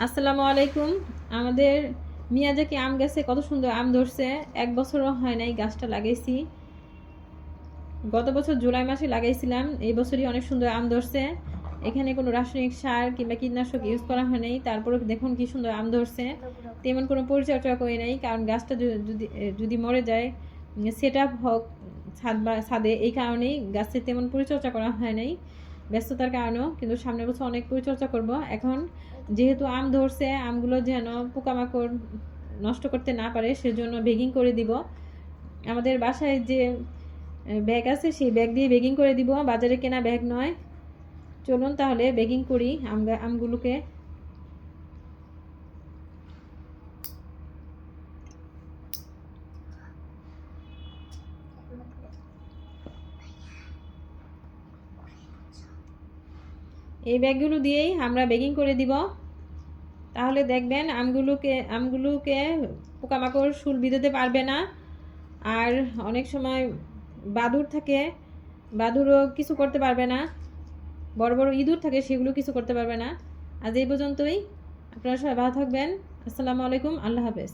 আসসালামু আলাইকুম। আমাদের মিয়াজাকি আম গাছে কত সুন্দর আম ধরছে। 1 বছরও হয় নাই গাছটা লাগাইছি। গত বছর জুলাই মাসে লাগাইছিলাম, এই বছরই অনেক সুন্দর আম ধরছে। এখানে কোনো রাসায়নিক সার কিংবা কীটনাশক ইউজ করা হয় নাই, তারপরে দেখুন কি সুন্দর আম ধরছে। তেমন কোনো পরিচর্যা করি নাই, কারণ গাছটা যদি যদি মরে যায় সেট আপ হোক ছাদে, এই কারণেই গাছের তেমন পরিচর্যা করা হয় নাই ব্যস্ততার কারণেও। কিন্তু সামনের বছর অনেক পরিচর্যা করব। এখন যেহেতু আম ধরছে, আমগুলো যেন পোকামাকড় নষ্ট করতে না পারে সেজন্য বেগিং করে দিব। আমাদের বাসায় যে ব্যাগ আছে সেই ব্যাগ দিয়ে বেগিং করে দিব, বাজারে কেনা ব্যাগ নয়। চলুন তাহলে বেগিং করি আমগুলোকে। এই ব্যাগগুলো দিয়েই আমরা বেগিং করে দিব। তাহলে দেখবেন আমগুলোকে পোকামাকড় শুল বিঁধতে পারবে না। আর অনেক সময় বাদুড় থাকে, বাদুড়ও কিছু করতে পারবে না। বড় বড় ইঁদুর থাকে, সেগুলো কিছু করতে পারবে না। আজ এই পর্যন্তই। আপনারা সবাই ভালো থাকবেন। আসসালামু আলাইকুম, আল্লাহ হাফেজ।